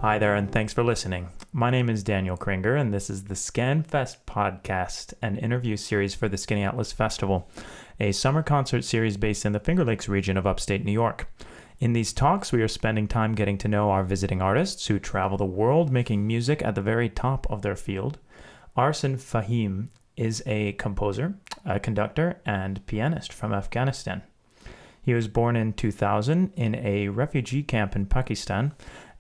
Hi there, and thanks for listening. My name is Daniel Kringer, and this is the SkanFest podcast, an interview series for the Skaneateles Festival, a summer concert series based in the Finger Lakes region of upstate New York. In these talks, we are spending time getting to know our visiting artists who travel the world making music at the very top of their field. Arson Fahim is a composer, a conductor, and pianist from Afghanistan. He was born in 2000 in a refugee camp in Pakistan,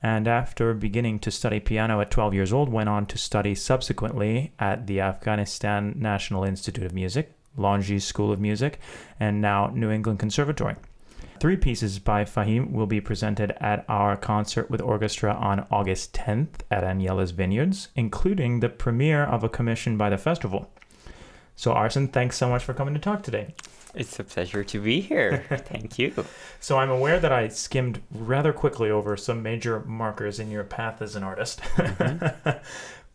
and after beginning to study piano at 12 years old, went on to study subsequently at the Afghanistan National Institute of Music, Longy School of Music, and now New England Conservatory. 3 pieces by Fahim will be presented at our concert with orchestra on August 10th at Anyela's Vineyards, including the premiere of a commission by the festival. So Arson, thanks so much for coming to talk today. It's a pleasure to be here. Thank you. So I'm aware that I skimmed rather quickly over some major markers in your path as an artist. Mm-hmm.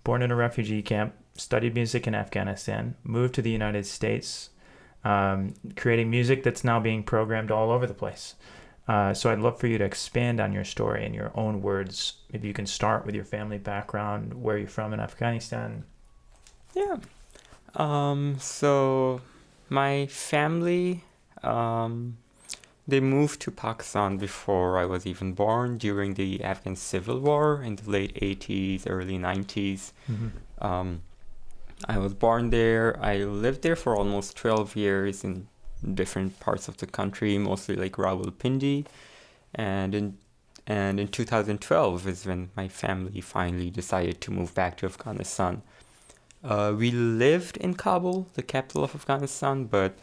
Born in a refugee camp, studied music in Afghanistan, moved to the United States, creating music that's now being programmed all over the place. So I'd love for you to expand on your story in your own words. Maybe you can start with your family background, where you're from in Afghanistan. Yeah. So my family, they moved to Pakistan before I was even born, during the Afghan Civil War in the late 80s, early 90s. Mm-hmm. I was born there. I lived there for almost 12 years in different parts of the country, mostly like Rawalpindi. And in 2012 is when my family finally decided to move back to Afghanistan. We lived in Kabul, the capital of Afghanistan, but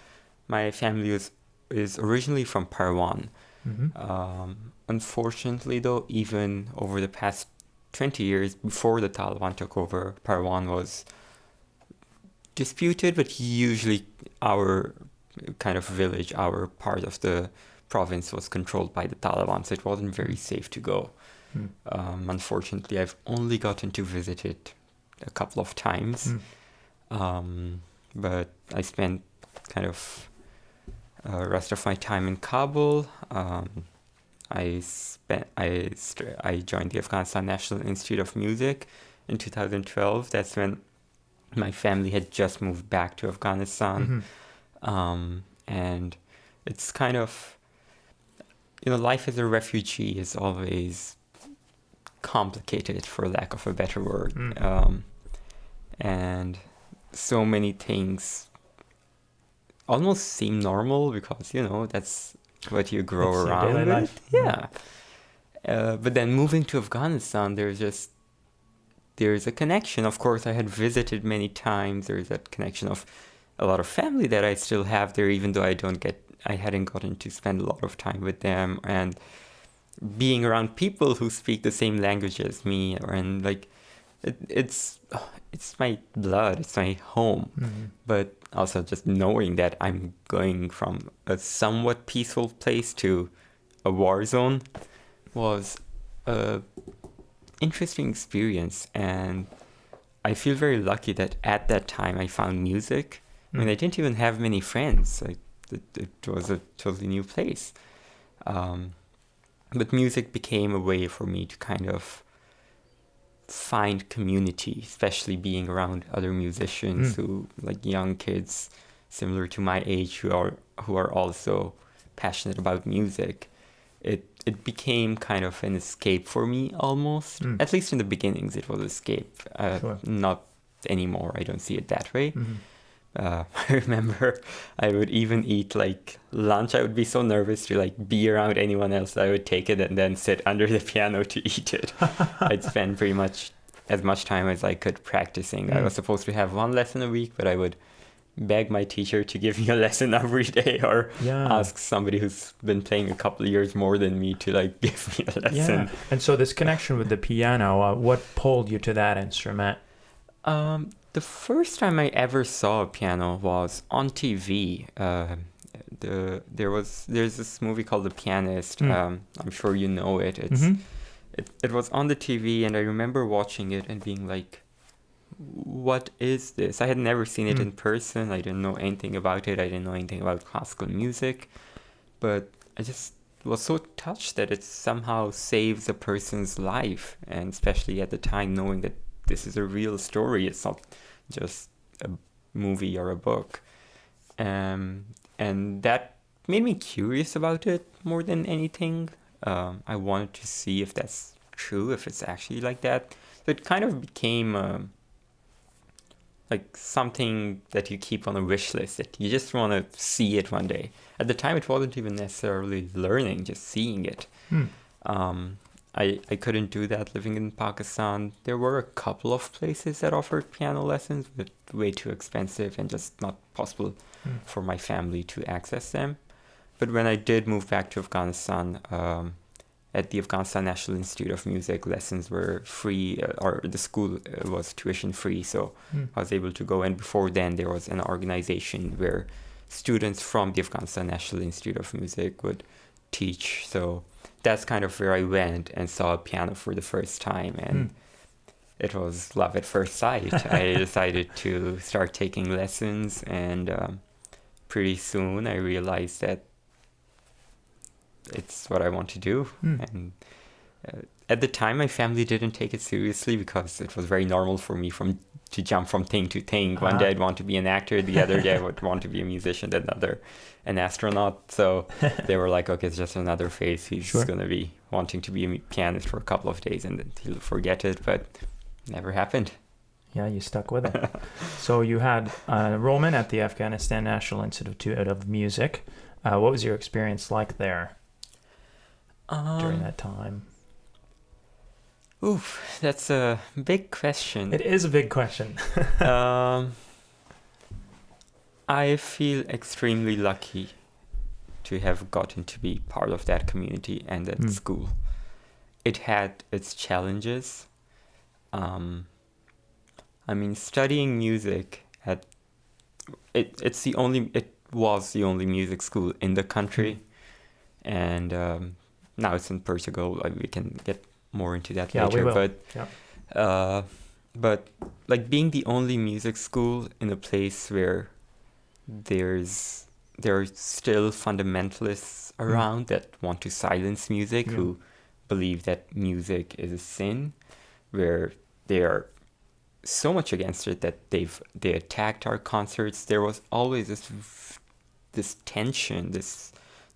my family is originally from Parwan. Mm-hmm. Unfortunately, though, even over the past 20 years before the Taliban took over, Parwan was disputed, but usually our kind of village, our part of the province was controlled by the Taliban, so it wasn't very safe to go. Mm. Unfortunately, I've only gotten to visit it a couple of times, but I spent kind of rest of my time in Kabul. I joined the Afghanistan National Institute of Music in 2012. That's when my family had just moved back to Afghanistan. Mm-hmm. And it's kind of, life as a refugee is always complicated, for lack of a better word. And so many things almost seem normal because, that's what you grow around with. Life. Yeah. But then moving to Afghanistan, there's a connection. Of course, I had visited many times. There's that connection of a lot of family that I still have there, even though I hadn't gotten to spend a lot of time with them. And being around people who speak the same language as me, and like, it's my blood, it's my home. Mm-hmm. But also just knowing that I'm going from a somewhat peaceful place to a war zone was a interesting experience. And I feel very lucky that at that time I found music. I mean, I didn't even have many friends. Like, it was a totally new place. But music became a way for me to kind of find community, especially being around other musicians who, like young kids similar to my age, who are also passionate about music. It became kind of an escape for me almost. At least in the beginnings, it was escape. Sure. Not anymore. I don't see it that way. Mm-hmm. I remember I would even eat like lunch. I would be so nervous to like be around anyone else. I would take it and then sit under the piano to eat it. I'd spend pretty much as much time as I could practicing. I was supposed to have 1 lesson a week, but I would beg my teacher to give me a lesson every day, or ask somebody who's been playing a couple of years more than me to like give me a lesson. Yeah. And so this connection with the piano, what pulled you to that instrument? The first time I ever saw a piano was on TV. There's this movie called The Pianist. I'm sure you know it. It was on the TV, and I remember watching it and being like, what is this? I had never seen it in person. I didn't know anything about it. I didn't know anything about classical music. But I just was so touched that it somehow saves a person's life, and especially at the time, knowing that this is a real story. It's not just a movie or a book. And that made me curious about it more than anything. I wanted to see if that's true, if it's actually like that. So it kind of became like something that you keep on a wish list, that you just want to see it one day. At the time, it wasn't even necessarily learning, just seeing it. I couldn't do that living in Pakistan. There were a couple of places that offered piano lessons, but way too expensive and just not possible for my family to access them. But when I did move back to Afghanistan, at the Afghanistan National Institute of Music, lessons were free, or the school was tuition free, so I was able to go. And before then, there was an organization where students from the Afghanistan National Institute of Music would teach. So that's kind of where I went and saw a piano for the first time, and it was love at first sight. I decided to start taking lessons, and pretty soon I realized that it's what I want to do. And at the time, my family didn't take it seriously because it was very normal for me to jump from thing to thing. One day I'd want to be an actor, the other day I would want to be a musician, another an astronaut. So they were like, okay, it's just another phase. He's going to be wanting to be a pianist for a couple of days and then he'll forget it, but never happened. Yeah, you stuck with it. So you had enrollment at the Afghanistan National Institute of Music. What was your experience like there during that time? Oof, that's a big question. It is a big question. I feel extremely lucky to have gotten to be part of that community and that school. It had its challenges. I mean, studying music it was the only music school in the country, and now it's in Portugal. We can get more into that later. We will. But like being the only music school in a place where there are still fundamentalists around that want to silence music, who believe that music is a sin, where they are so much against it that they attacked our concerts. There was always this tension,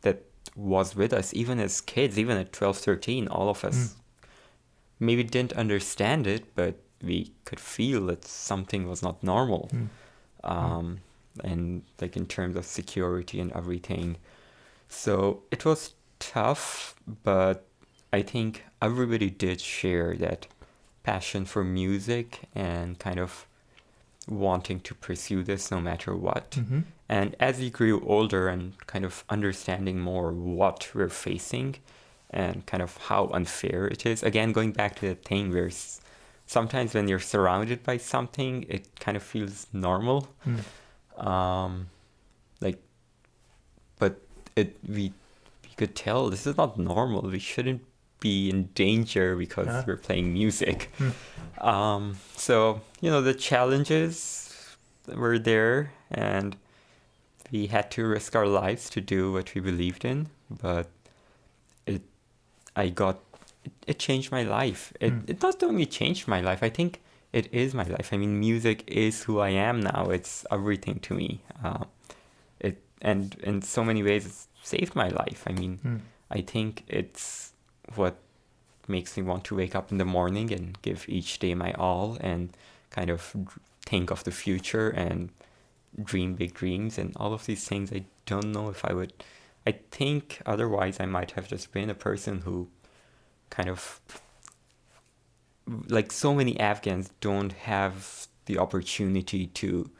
that was with us even as kids, even at 12, 13. All of us maybe didn't understand it, but we could feel that something was not normal. And like in terms of security and everything. So it was tough, but I think everybody did share that passion for music and kind of wanting to pursue this no matter what. And as we grew older and kind of understanding more what we're facing and kind of how unfair it is, again, going back to the thing where sometimes when you're surrounded by something, it kind of feels normal. But we could tell this is not normal. We shouldn't be in danger because we're playing music. So, the challenges were there, and we had to risk our lives to do what we believed in, but it changed my life. It not only changed my life, I think it is my life. I mean, music is who I am now. It's everything to me. And in so many ways, it's saved my life. I mean, I think it's what makes me want to wake up in the morning and give each day my all and kind of think of the future and dream big dreams and all of these things. I don't know if I would. I think otherwise I might have just been a person who kind of, like so many Afghans don't have the opportunity to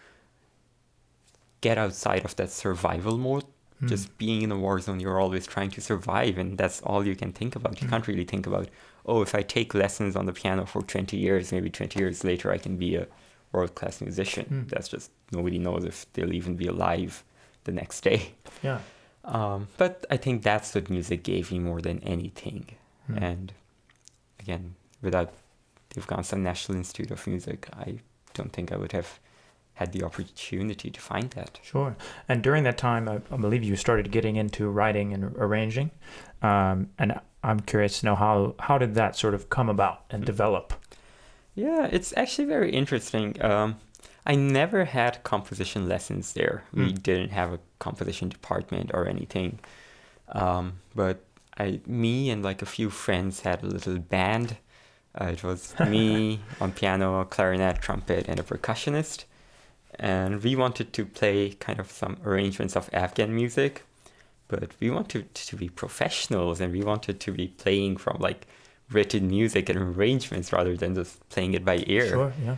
get outside of that survival mode. Just being in a war zone, you're always trying to survive, and that's all you can think about. You can't really think about, if I take lessons on the piano for 20 years, maybe 20 years later I can be a world-class musician. That's just, nobody knows if they'll even be alive the next day. But I think that's what music gave me more than anything. And again, without the Afghanistan National Institute of Music, I don't think I would have had the opportunity to find that. Sure. And during that time, I believe you started getting into writing and arranging. And I'm curious to know how did that sort of come about and develop? Yeah, it's actually very interesting. I never had composition lessons there. We didn't have a composition department or anything. But me and like a few friends had a little band. It was me on piano, clarinet, trumpet, and a percussionist. And we wanted to play kind of some arrangements of Afghan music, but we wanted to be professionals and we wanted to be playing from like written music and arrangements rather than just playing it by ear. Sure, yeah.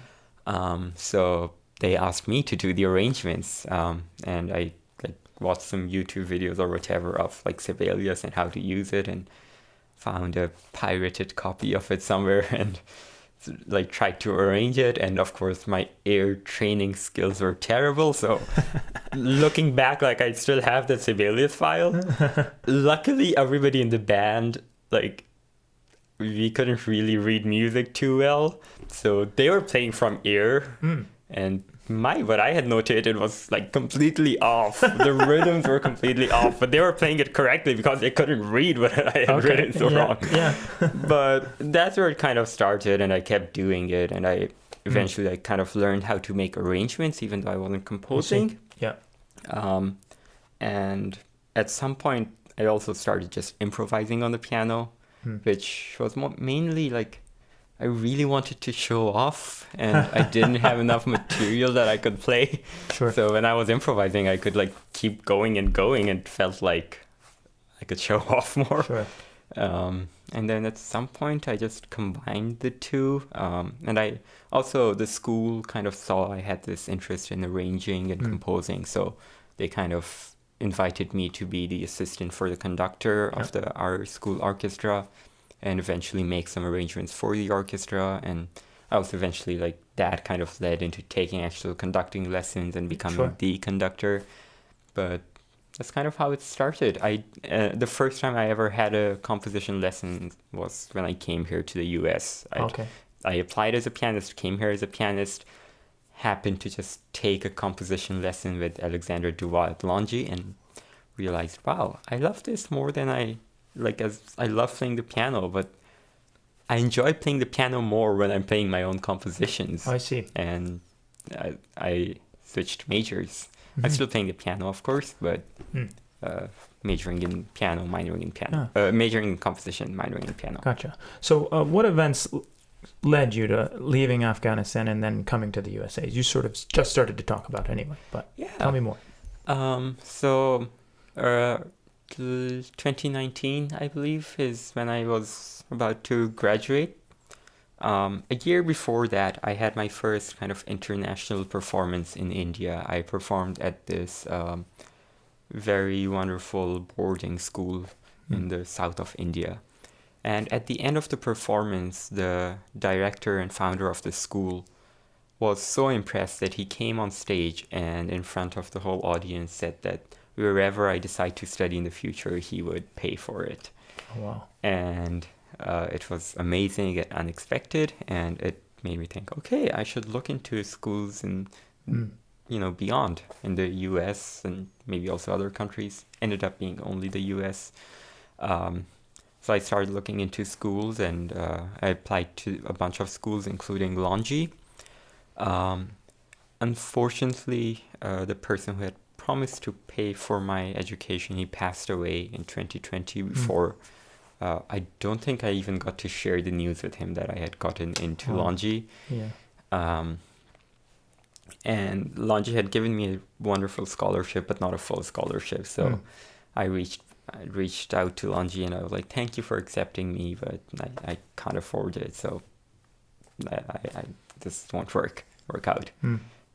So they asked me to do the arrangements, and I like watched some YouTube videos or whatever of like Sibelius and how to use it, and found a pirated copy of it somewhere and like tried to arrange it. And of course my ear training skills were terrible, so looking back, like I still have the Sibelius file. Luckily everybody in the band, like we couldn't really read music too well, so they were playing from ear. And what I had notated was like completely off. The rhythms were completely off, but they were playing it correctly because they couldn't read what I had written so wrong. Yeah. But that's where it kind of started, and I kept doing it, and I eventually I kind of learned how to make arrangements, even though I wasn't composing. Yeah. And at some point, I also started just improvising on the piano, which was mainly like I really wanted to show off, and I didn't have enough material that I could play. Sure. So when I was improvising, I could like keep going and felt like I could show off more. Sure. And then at some point, I just combined the two. And I also, the school kind of saw I had this interest in arranging and composing, so they kind of invited me to be the assistant for the conductor of our school orchestra, and eventually make some arrangements for the orchestra. And I was eventually like that kind of led into taking actual conducting lessons and becoming the conductor. But that's kind of how it started. The first time I ever had a composition lesson was when I came here to the US. I applied as a pianist, came here as a pianist, happened to just take a composition lesson with Alexander Duval at Longy, and realized, wow, I love this more than I love playing the piano, but I enjoy playing the piano more when I'm playing my own compositions. I see. And I switched majors. I'm still playing the piano, of course, but majoring in piano, minoring in piano. Majoring in composition, minoring in piano. Gotcha. So what events led you to leaving Afghanistan and then coming to the USA? You sort of just started to talk about anyway, but tell me more. 2019, I believe, is when I was about to graduate. A year before that, I had my first kind of international performance in India. I performed at this very wonderful boarding school in the south of India. And at the end of the performance, the director and founder of the school was so impressed that he came on stage and in front of the whole audience said that wherever I decide to study in the future, he would pay for it. Oh, wow. And it was amazing and unexpected, and it made me think, okay, I should look into schools in, beyond, in the US and maybe also other countries. Ended up being only the US. So I started looking into schools, and I applied to a bunch of schools, including Longy. Unfortunately, the person who had promised to pay for my education, he passed away in 2020 before. I don't think I even got to share the news with him that I had gotten into Longy. Yeah. And Longy had given me a wonderful scholarship, but not a full scholarship. So I reached out to Longy and I was like, thank you for accepting me, but I can't afford it. So I this won't work out.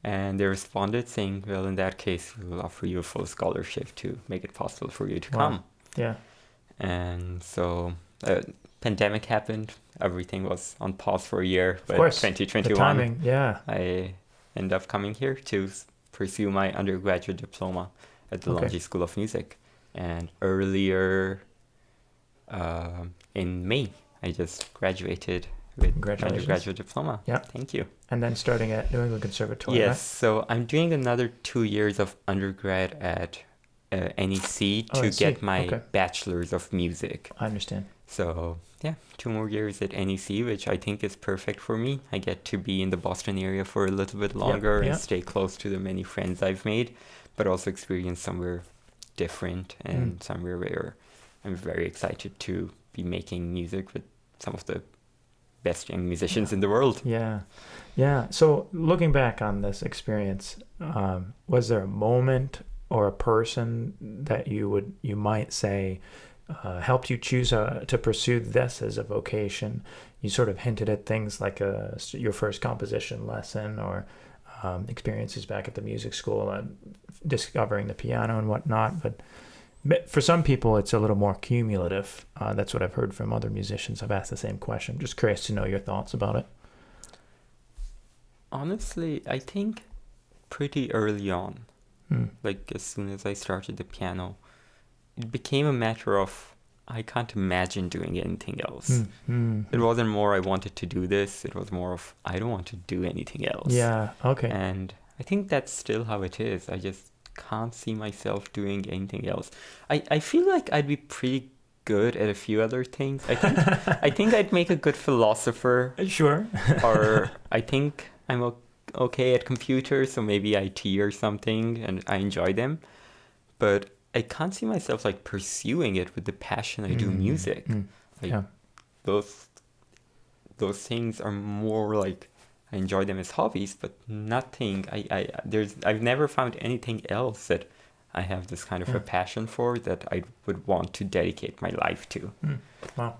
And they responded saying, well, in that case, we'll offer you a full scholarship to make it possible for you to come. Yeah. And so pandemic happened. Everything was on pause for a year. But of course, 2021, the timing, I ended up coming here to pursue my undergraduate diploma at the Longy School of Music. And earlier in May, I just graduated with Congratulations. undergraduate diploma. Yeah. Thank you. And then starting at New England Conservatory. Yes, right? so I'm doing another 2 years of undergrad at NEC to NEC, get my okay. bachelor's of music. I understand. So yeah, 2 more years at NEC, which I think is perfect for me. I get to be in the Boston area for a little bit longer and stay close to the many friends I've made, but also experience somewhere different and somewhere where I'm very excited to be making music with some of the best young musicians in the world. Yeah. So looking back on this experience, was there a moment or a person that you might say helped you choose to pursue this as a vocation? You sort of hinted at things like your first composition lesson or experiences back at the music school, discovering the piano and whatnot. But for some people, it's a little more cumulative. That's what I've heard from other musicians. I've asked the same question. Just curious to know your thoughts about it. Honestly, I think pretty early on, like as soon as I started the piano, it became a matter of I can't imagine doing anything else. It wasn't more I wanted to do this. It was more of I don't want to do anything else. Yeah, okay. And I think that's still how it is. I just can't see myself doing anything else. I feel like I'd be pretty good at a few other things. I think I'd make a good philosopher. Sure. Or I think I'm okay at computers, so maybe IT or something, and I enjoy them. But I can't see myself like pursuing it with the passion I do music. Like those things are more like I enjoy them as hobbies, but nothing. I've never found anything else that I have this kind of a passion for that I would want to dedicate my life to. Wow.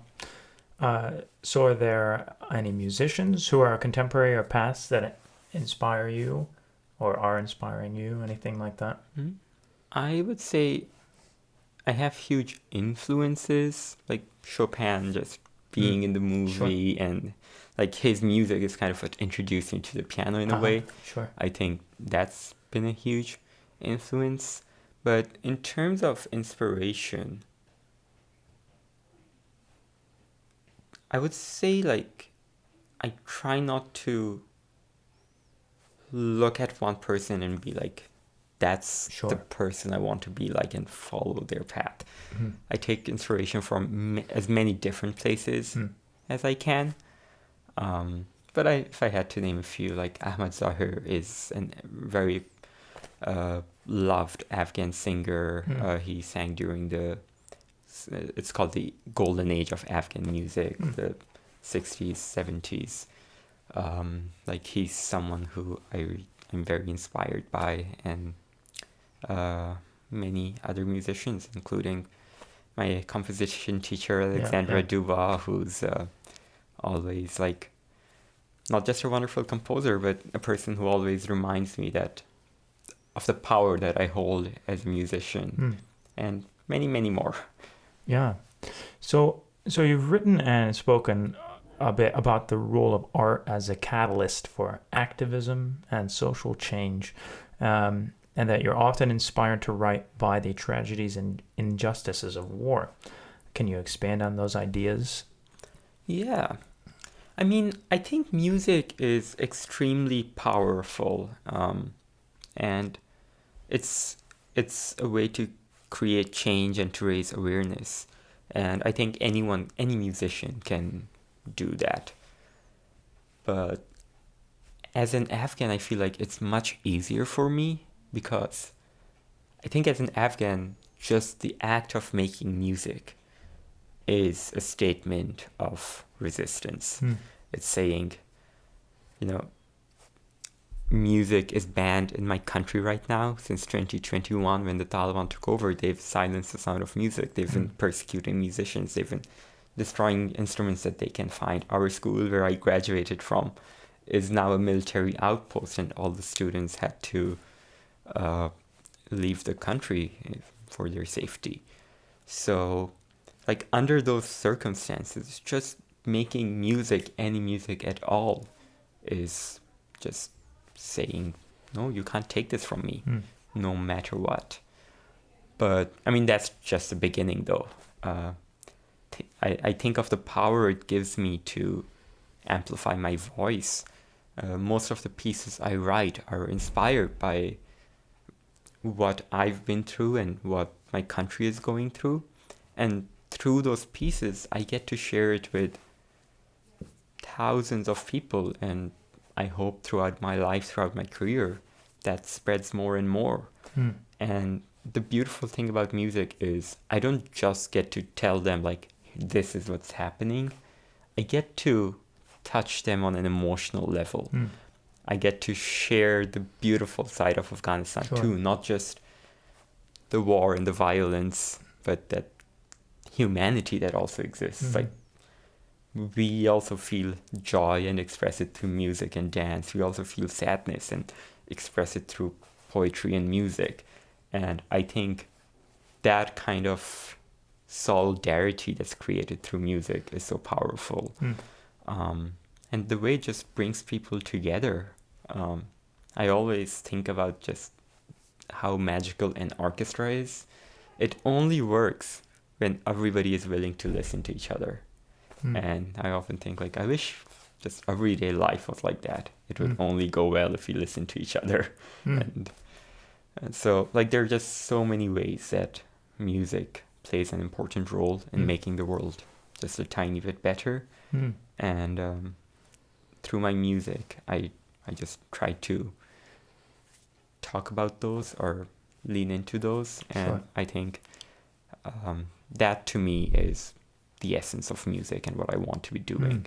So are there any musicians who are contemporary or past that inspire you or are inspiring you? Anything like that? I would say I have huge influences, like Chopin just being in the movie and like his music is kind of what introduced me to the piano in a way. Sure. I think that's been a huge influence. But in terms of inspiration, I would say like I try not to look at one person and be like, that's the person I want to be like and follow their path. I take inspiration from as many different places as I can. But if I had to name a few, like Ahmad Zahir is a very loved Afghan singer. He sang during it's called the golden age of Afghan music, the 60s, 70s. Like he's someone who I'm very inspired by, and many other musicians, including my composition teacher, Alexandra Dubois, who's always like not just a wonderful composer, but a person who always reminds me that of the power that I hold as a musician, and many, many more. Yeah. So you've written and spoken a bit about the role of art as a catalyst for activism and social change, and that you're often inspired to write by the tragedies and injustices of war. Can you expand on those ideas? Yeah. I mean, I think music is extremely powerful, and it's a way to create change and to raise awareness. And I think any musician can do that. But as an Afghan, I feel like it's much easier for me because I think as an Afghan, just the act of making music is a statement of resistance. It's saying, music is banned in my country right now since 2021 when the Taliban took over. They've silenced the sound of music. They've been persecuting musicians. They've been destroying instruments that they can find. Our school, where I graduated from, is now a military outpost, and all the students had to leave the country for their safety. So, like, under those circumstances, just making music, any music at all, is just saying, no, you can't take this from me, no matter what. But, I mean, that's just the beginning, though. I think of the power it gives me to amplify my voice. Most of the pieces I write are inspired by what I've been through and what my country is going through. And through those pieces, I get to share it with thousands of people. And I hope throughout my life, throughout my career, that spreads more and more. And the beautiful thing about music is I don't just get to tell them, like, this is what's happening. I get to touch them on an emotional level. I get to share the beautiful side of Afghanistan too, not just the war and the violence, but that humanity that also exists. Like, we also feel joy and express it through music and dance. We also feel sadness and express it through poetry and music. And I think that kind of solidarity that's created through music is so powerful. And the way it just brings people together. I always think about just how magical an orchestra is. It only works when everybody is willing to listen to each other. And I often think, like, I wish just everyday life was like that. It would only go well if we listen to each other. And so, like, there are just so many ways that music plays an important role in making the world just a tiny bit better. And through my music, I just try to talk about those or lean into those. And I think that to me is the essence of music and what I want to be doing.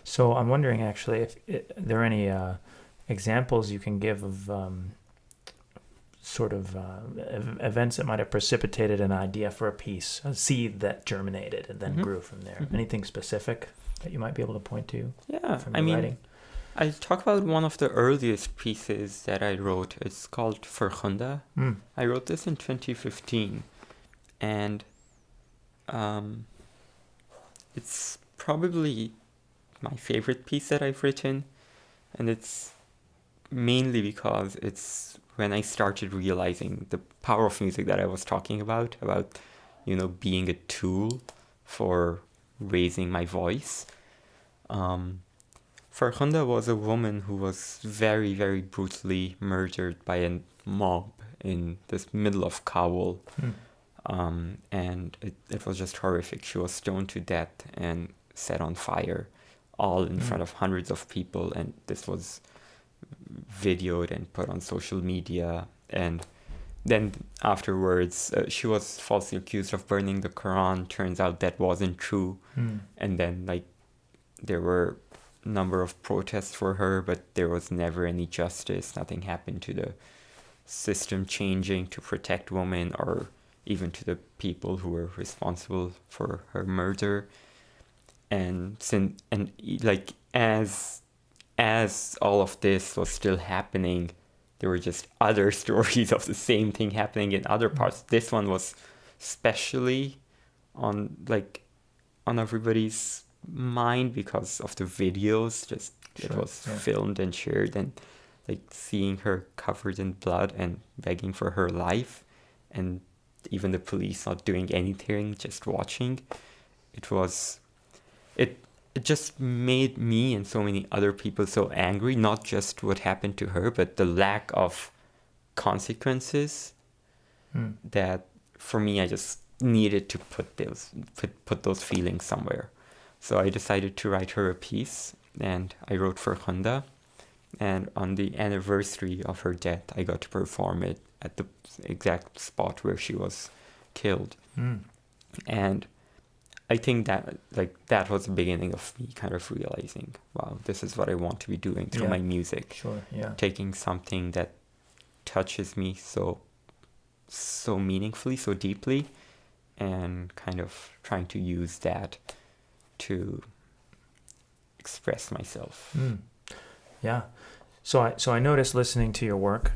So I'm wondering, actually, if there are any examples you can give of events that might have precipitated an idea for a piece, a seed that germinated and then grew from there. Anything specific that you might be able to point to? Yeah, from your writing? I talk about one of the earliest pieces that I wrote. It's called Vergunde. I wrote this in 2015, and it's probably my favorite piece that I've written, and it's mainly because it's when I started realizing the power of music that I was talking about, being a tool for raising my voice. Vergunde was a woman who was very, very brutally murdered by a mob in the middle of Kabul. And it was just horrific. She was stoned to death and set on fire, all in front of hundreds of people. And this was videoed and put on social media. And then afterwards, she was falsely accused of burning the Quran. Turns out that wasn't true. And then, like, there were a number of protests for her, but there was never any justice. Nothing happened to the system changing to protect women or even to the people who were responsible for her murder. And as all of this was still happening, there were just other stories of the same thing happening in other parts. This one was especially on everybody's mind because of the videos. It was filmed and shared, and like seeing her covered in blood and begging for her life, and even the police not doing anything, just watching. It just made me and so many other people so angry, not just what happened to her, but the lack of consequences that for me, I just needed to put those feelings somewhere. So I decided to write her a piece, and I wrote Vergunde. And on the anniversary of her death, I got to perform it at the exact spot where she was killed. And I think that was the beginning of me kind of realizing, wow, this is what I want to be doing through my music. Taking something that touches me so meaningfully, so deeply, and kind of trying to use that to express myself. Yeah. So I noticed listening to your work,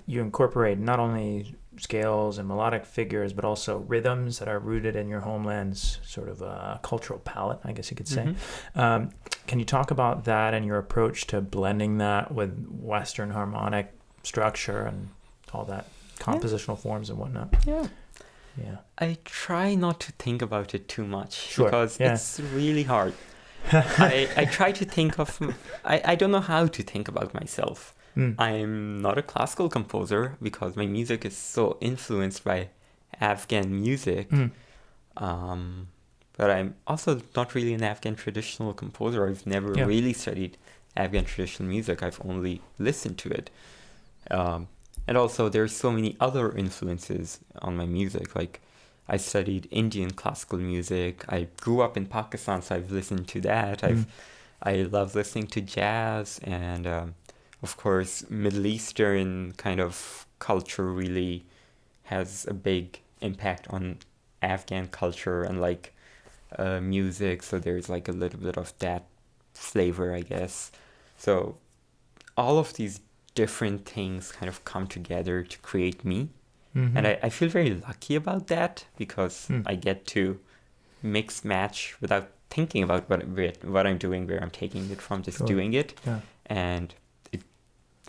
you incorporate not only scales and melodic figures, but also rhythms that are rooted in your homeland's sort of cultural palette, I guess you could say. Can you talk about that and your approach to blending that with Western harmonic structure and all that compositional forms and whatnot? Yeah. I try not to think about it too much because it's really hard. I try to think of... I don't know how to think about myself. Mm. I'm not a classical composer because my music is so influenced by Afghan music. Mm. But I'm also not really an Afghan traditional composer. I've never really studied Afghan traditional music. I've only listened to it. And also there's so many other influences on my music. Like I studied Indian classical music. I grew up in Pakistan, so I've listened to that. I love listening to jazz, and of course Middle Eastern kind of culture really has a big impact on Afghan culture and like music. So there's like a little bit of that flavor, I guess. So all of these different things kind of come together to create me. Mm-hmm. And I feel very lucky about that because I get to mix match without thinking about what I'm doing, where I'm taking it from, just doing it. Yeah. And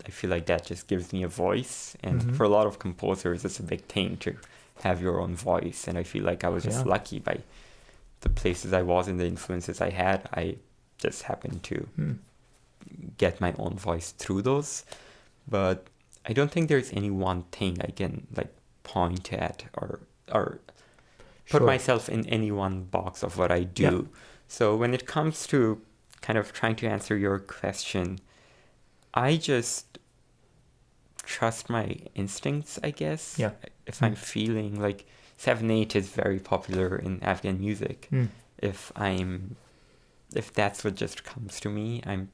I feel like that just gives me a voice. And for a lot of composers, it's a big thing to have your own voice. And I feel like I was just lucky by the places I was and the influences I had. I just happened to get my own voice through those. But I don't think there's any one thing I can like point at or put myself in any one box of what I do. Yeah. So when it comes to kind of trying to answer your question, I just trust my instincts, I guess. Yeah. If I'm feeling like 7/8 is very popular in Afghan music. If that's what just comes to me, I'm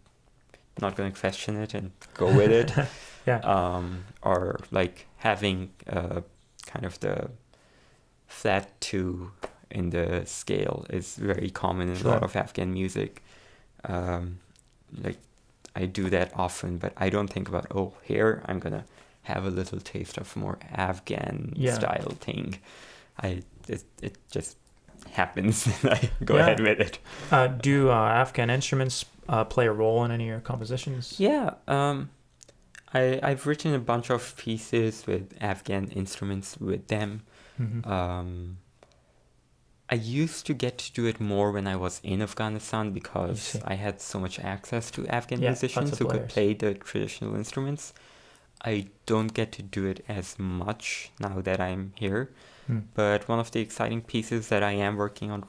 not going to question it and go with it. Or like having kind of the flat 2 in the scale is very common in a lot of Afghan music. Like I do that often, but I don't think about, here I'm going to have a little taste of more Afghan style thing. It just happens and I go ahead with it. Do Afghan instruments play a role in any of your compositions? Yeah. I've written a bunch of pieces with Afghan instruments with them. I used to get to do it more when I was in Afghanistan because I had so much access to Afghan musicians who could play the traditional instruments. I don't get to do it as much now that I'm here. But one of the exciting pieces that I am working on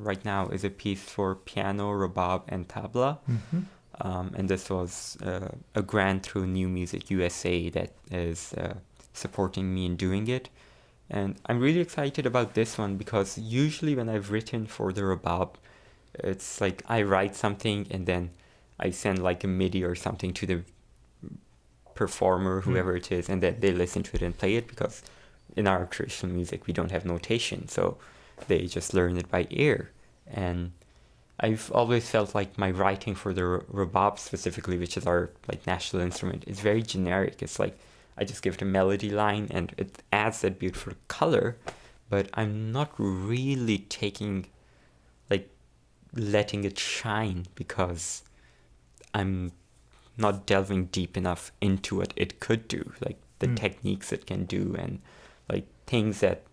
right now is a piece for piano, rebab, and tabla. And this was a grant through New Music USA that is supporting me in doing it. And I'm really excited about this one because usually when I've written for the rebab, it's like I write something and then I send like a MIDI or something to the performer, whoever it is, and then they listen to it and play it, because in our traditional music we don't have notation, so they just learn it by ear. And I've always felt like my writing for the rebab specifically, which is our like national instrument, is very generic. It's like I just give it a melody line and it adds that beautiful color, but I'm not really letting it shine because I'm not delving deep enough into what it could do, like the techniques it can do, and like things that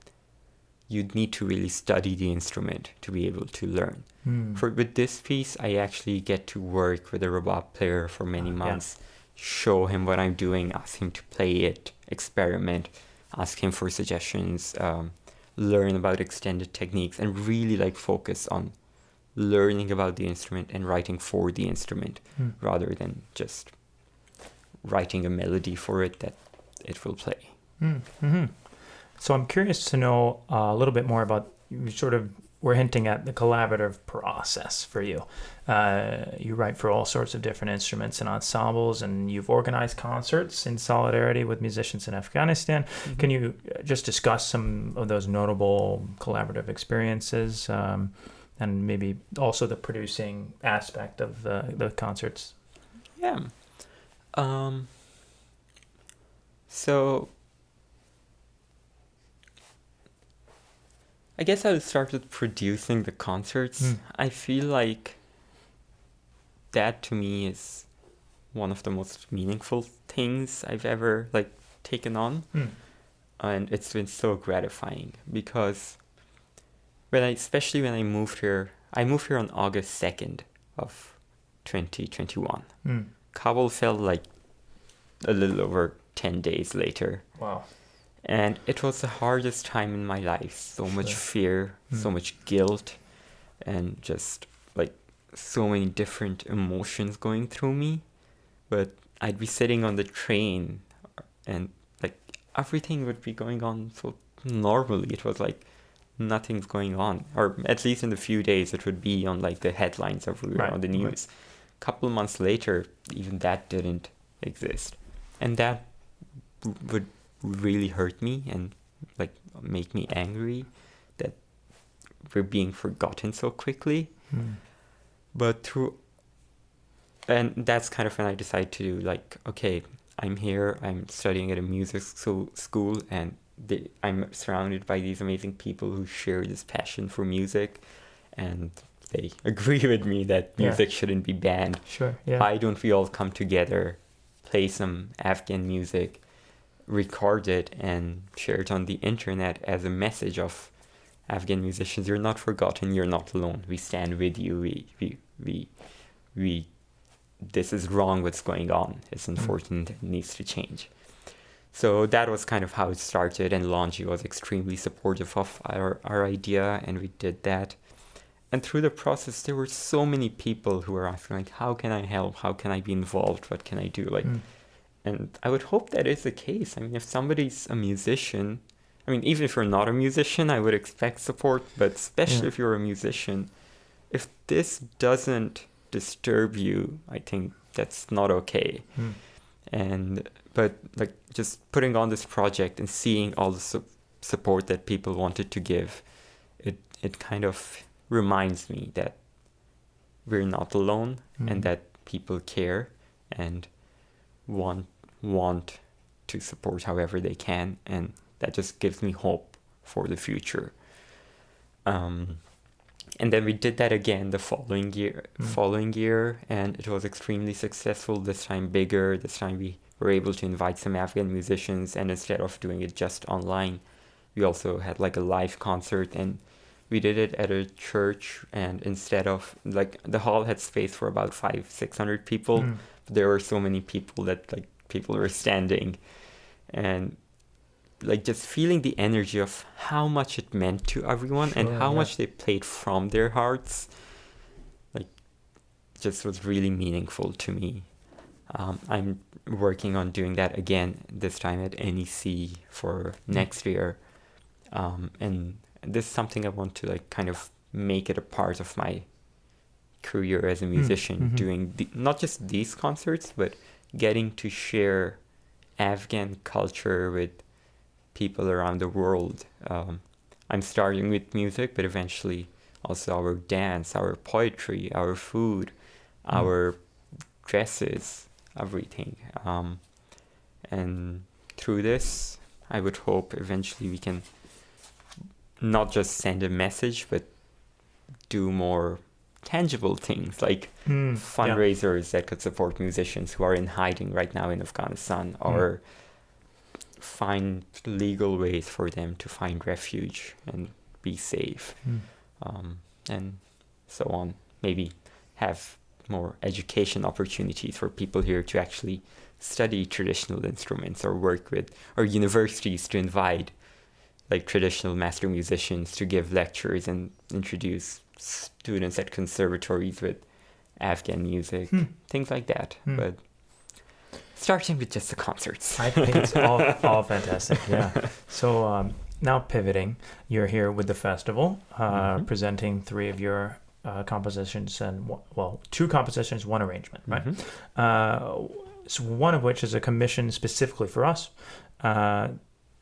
you'd need to really study the instrument to be able to learn. With this piece, I actually get to work with a rebab player for many months, show him what I'm doing, ask him to play it, experiment, ask him for suggestions, learn about extended techniques, and really like focus on learning about the instrument and writing for the instrument rather than just writing a melody for it that it will play. So I'm curious to know a little bit more about, you sort of were hinting at the collaborative process for you. You write for all sorts of different instruments and ensembles, and you've organized concerts in solidarity with musicians in Afghanistan. Can you just discuss some of those notable collaborative experiences, and maybe also the producing aspect of the concerts? Yeah. So I guess I'll start with producing the concerts. I feel like that to me is one of the most meaningful things I've ever taken on. And it's been so gratifying because especially when I moved here, I moved here on August 2nd of 2021. Mm. Kabul fell like a little over 10 days later. Wow. And it was the hardest time in my life. So much fear, so much guilt, and just like so many different emotions going through me. But I'd be sitting on the train and like everything would be going on so normally. It was like nothing's going on, or at least in the few days it would be on like the headlines everywhere on the news. A couple of months later, even that didn't exist, and that would really hurt me and like make me angry that we're being forgotten so quickly. But and that's kind of when I decided to do like, okay, I'm here, I'm studying at a music school, and I'm surrounded by these amazing people who share this passion for music, and they agree with me that music shouldn't be banned. Sure, yeah. Why don't we all come together, play some Afghan music, record it, and share it on the internet as a message of Afghan musicians? You're not forgotten, you're not alone. We stand with you. We this is wrong what's going on. It's unfortunate, it needs to change. So that was kind of how it started, and Longy was extremely supportive of our idea, and we did that. And through the process, there were so many people who were asking, like, how can I help? How can I be involved? What can I do? Like, and I would hope that is the case. I mean, if somebody's a musician, I mean, even if you're not a musician, I would expect support, but especially if you're a musician, if this doesn't disturb you, I think that's not okay. But like just putting on this project and seeing all the support that people wanted to give, it kind of reminds me that we're not alone, and that people care and want to support however they can, and that just gives me hope for the future. And then we did that again the following year, and it was extremely successful. This time bigger. This time we were able to invite some Afghan musicians, and instead of doing it just online, we also had like a live concert, and we did it at a church. And instead of like the hall had space for about 500-600 people, but there were so many people that like people were standing, and like just feeling the energy of how much it meant to everyone and how much they played from their hearts, like just was really meaningful to me. I'm working on doing that again, this time at NEC for next year. And this is something I want to like kind of make it a part of my career as a musician, doing not just these concerts, but getting to share Afghan culture with people around the world. I'm starting with music, but eventually also our dance, our poetry, our food, our dresses, everything. And through this, I would hope eventually we can not just send a message, but do more tangible things like fundraisers that could support musicians who are in hiding right now in Afghanistan, or find legal ways for them to find refuge and be safe, and so on. Maybe have more education opportunities for people here to actually study traditional instruments, or work with, or universities to invite like traditional master musicians to give lectures and introduce students at conservatories with Afghan music, things like that. But starting with just the concerts. I think it's all fantastic, yeah. So now pivoting, you're here with the festival, presenting 3 of your compositions, and two compositions, one arrangement, right? So one of which is a commission specifically for us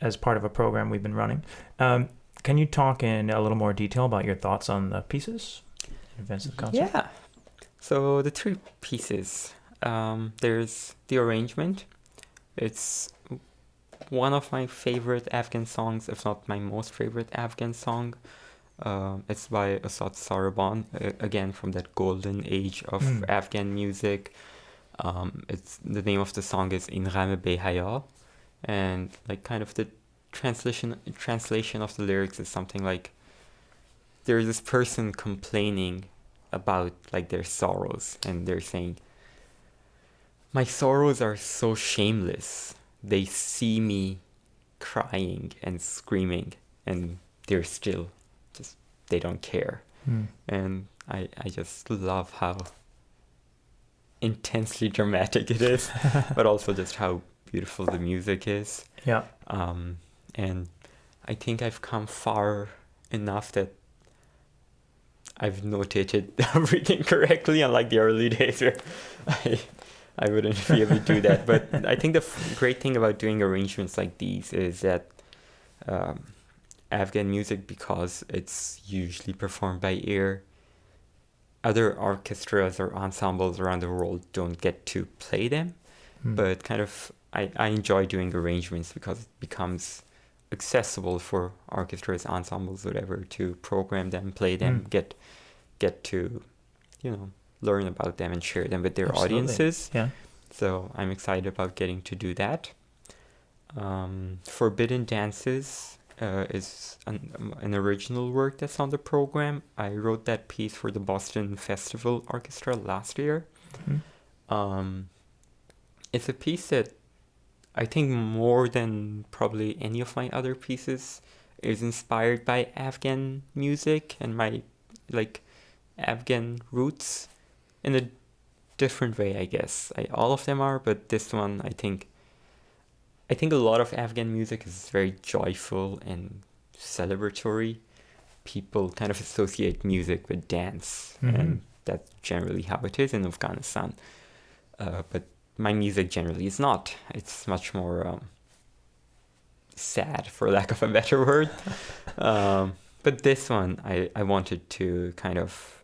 as part of a program we've been running. Can you talk in a little more detail about your thoughts on the pieces in advance of the concert? Yeah. So the 3 pieces, there's the arrangement. It's one of my favorite Afghan songs, if not my most favorite Afghan song. It's by Asad Sarabon, again from that golden age of Afghan music. It's the name of the song is In Gham Be Haya, and like kind of the translation of the lyrics is something like, there's this person complaining about like their sorrows, and they're saying, my sorrows are so shameless. They see me crying and screaming, and they're still just, they don't care. And I just love how intensely dramatic it is, but also just how beautiful the music is. Yeah. And I think I've come far enough that I've notated everything correctly, unlike the early days where I wouldn't be able to do that. But I think the great thing about doing arrangements like these is that Afghan music, because it's usually performed by ear, other orchestras or ensembles around the world don't get to play them. But kind of, I enjoy doing arrangements because it becomes accessible for orchestras, ensembles, whatever, to program them, play them, get to, learn about them and share them with their audiences. Yeah. So I'm excited about getting to do that. Forbidden Dances is an original work that's on the program. I wrote that piece for the Boston Festival Orchestra last year. It's a piece that I think more than probably any of my other pieces is inspired by Afghan music and my Afghan roots in a different way, I guess. All of them are, but this one, I think a lot of Afghan music is very joyful and celebratory. People kind of associate music with dance, and that's generally how it is in Afghanistan. But my music generally is not. It's much more sad, for lack of a better word. But this one, I wanted to kind of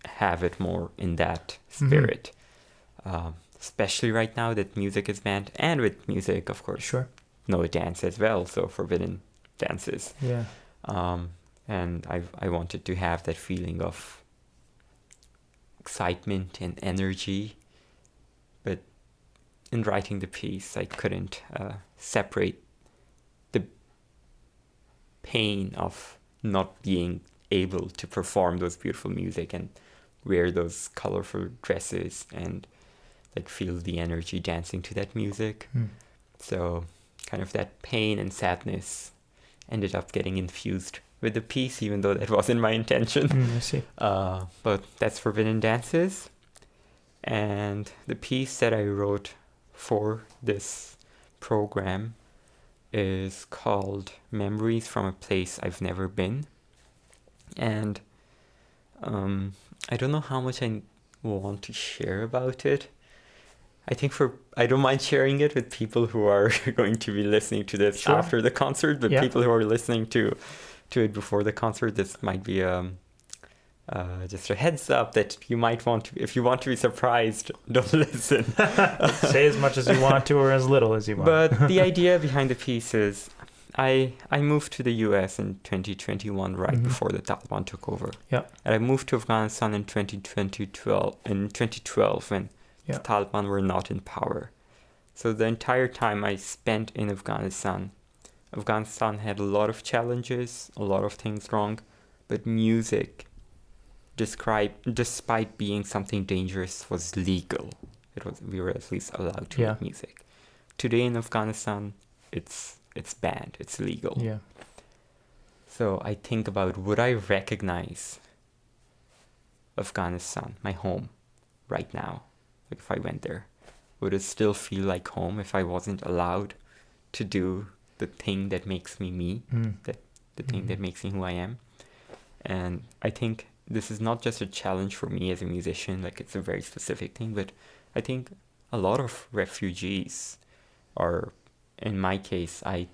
have it more in that spirit. Especially right now that music is banned, and with music, of course, no dance as well, so forbidden dances. Yeah. And I wanted to have that feeling of excitement and energy, but in writing the piece, I couldn't separate the pain of not being able to perform those beautiful music and wear those colorful dresses and feel the energy dancing to that music. So kind of that pain and sadness ended up getting infused with the piece, even though that wasn't my intention. I see. But that's Forbidden Dances. And the piece that I wrote for this program is called Memories from a Place I've Never Been. And I don't know how much I want to share about it. I think I don't mind sharing it with people who are going to be listening to this after the concert, but people who are listening to it before the concert, this might be just a heads up that you might want to, if you want to be surprised, don't listen. Say as much as you want to or as little as you want. But the idea behind the piece is I moved to the US in 2021, right before the Taliban took over. Yeah. And I moved to Afghanistan in 2012 when the Taliban were not in power. So the entire time I spent in Afghanistan had a lot of challenges, a lot of things wrong, but music, despite being something dangerous, was legal. We were at least allowed to make music. Today in Afghanistan, it's banned, it's illegal. Yeah. So I think about, would I recognize Afghanistan, my home, right now? If I went there, would it still feel like home if I wasn't allowed to do the thing that makes me me, the thing that makes me who I am? And I think this is not just a challenge for me as a musician, it's a very specific thing, but I think a lot of refugees are, in my case, I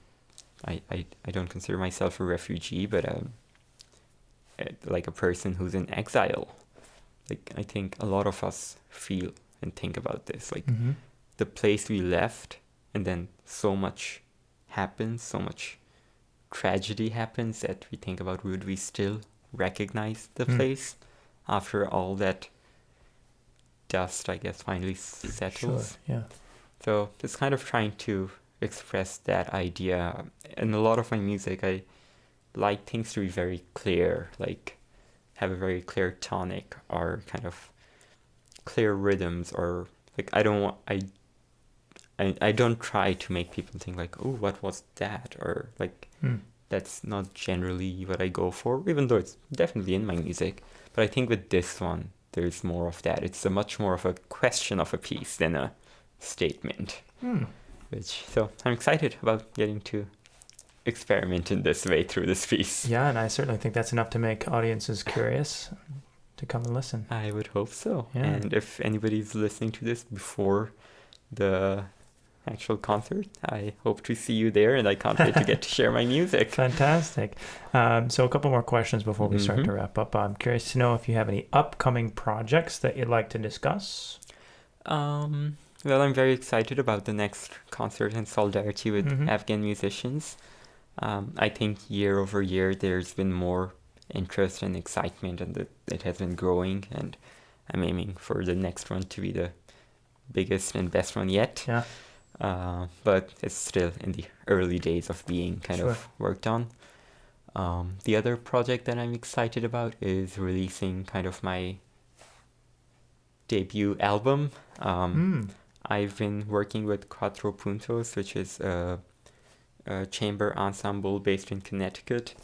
don't consider myself a refugee, but a person who's in exile. I think a lot of us feel and think about this, the place we left, and then so much happens, so much tragedy happens that we think about, would we still recognize the place after all that dust, I guess, finally settles? So it's kind of trying to express that idea. In a lot of my music, I like things to be very clear, like have a very clear tonic or kind of clear rhythms, or like I don't try to make people think like, oh, what was that, or like that's not generally what I go for, even though it's definitely in my music. But I think with this one, there's more of that. It's a much more of a question of a piece than a statement. So I'm excited about getting to experiment in this way through this piece. Yeah, and I certainly think that's enough to make audiences curious to come and listen. I would hope so. Yeah. And if anybody's listening to this before the actual concert, I hope to see you there, and I can't wait to get to share my music. Fantastic. So a couple more questions before we start to wrap up. I'm curious to know if you have any upcoming projects that you'd like to discuss. Well, I'm very excited about the next concert in solidarity with Afghan musicians. I think year over year there's been more interest and excitement, and it has been growing, and I'm aiming for the next one to be the biggest and best one yet. Yeah. But it's still in the early days of being kind of worked on. The other project that I'm excited about is releasing kind of my debut album. I've been working with Cuatro Puntos, which is a chamber ensemble based in Connecticut.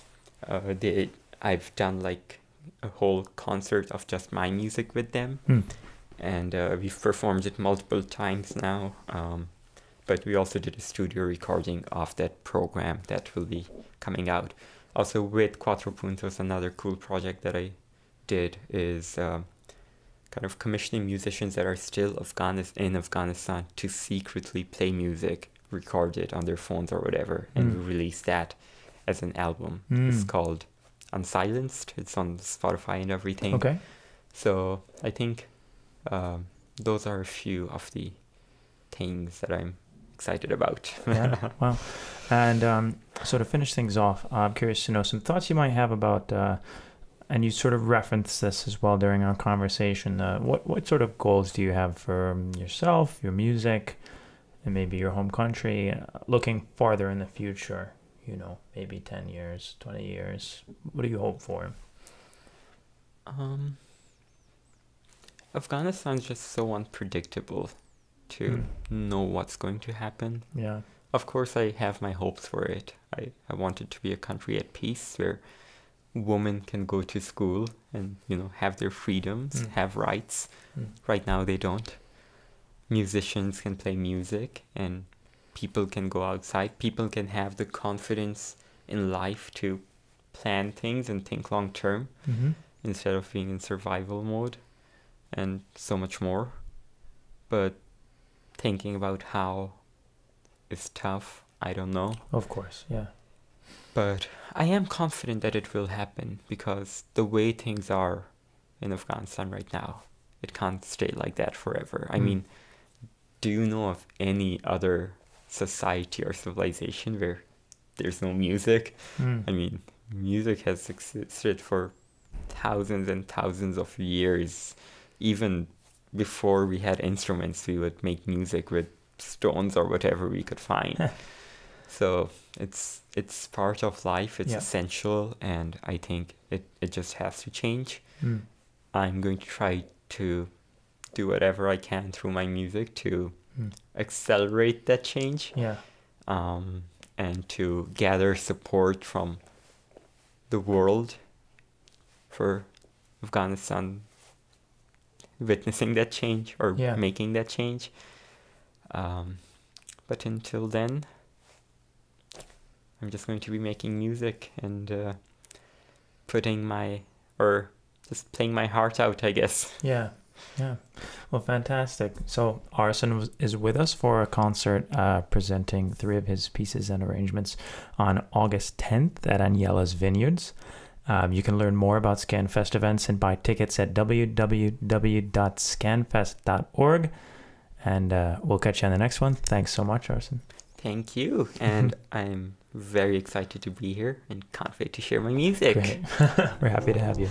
I've done like a whole concert of just my music with them, and we've performed it multiple times now. But we also did a studio recording of that program that will be coming out. Also with Cuatro Puntos, another cool project that I did is kind of commissioning musicians that are still in Afghanistan to secretly play music, record it on their phones or whatever, and we release that as an album. It's called Unsilenced. It's on Spotify and everything. Okay. So I think those are a few of the things that I'm excited about. Yeah, wow. And so to finish things off, I'm curious to know some thoughts you might have about, and you sort of referenced this as well during our conversation, what sort of goals do you have for yourself, your music, and maybe your home country, looking farther in the future, maybe 10 years, 20 years? What do you hope for? Afghanistan's just so unpredictable to know what's going to happen. Yeah. Of course, I have my hopes for it. I want it to be a country at peace where women can go to school and, have their freedoms, have rights. Right now, they don't. Musicians can play music, and people can go outside. People can have the confidence in life to plan things and think long term instead of being in survival mode, and so much more. But thinking about how is tough. I don't know. Of course, yeah. But I am confident that it will happen, because the way things are in Afghanistan right now, it can't stay like that forever. I mean, do you know of any other society or civilization where there's no music? I mean, music has existed for thousands and thousands of years. Even before we had instruments, we would make music with stones or whatever we could find. So it's part of life. It's essential, and I think it just has to change. I'm going to try to do whatever I can through my music to accelerate that change. Yeah. And to gather support from the world for Afghanistan witnessing that change or making that change. But until then, I'm just going to be making music and just playing my heart out, I guess. Yeah. Well, fantastic. So Arson is with us for a concert presenting 3 of his pieces and arrangements on August 10th at Anyela's Vineyards. You can learn more about SkanFest events and buy tickets at www.skanfest.org. And we'll catch you on the next one. Thanks so much, Arson. Thank you. And I'm very excited to be here and can't wait to share my music. Great. We're happy to have you.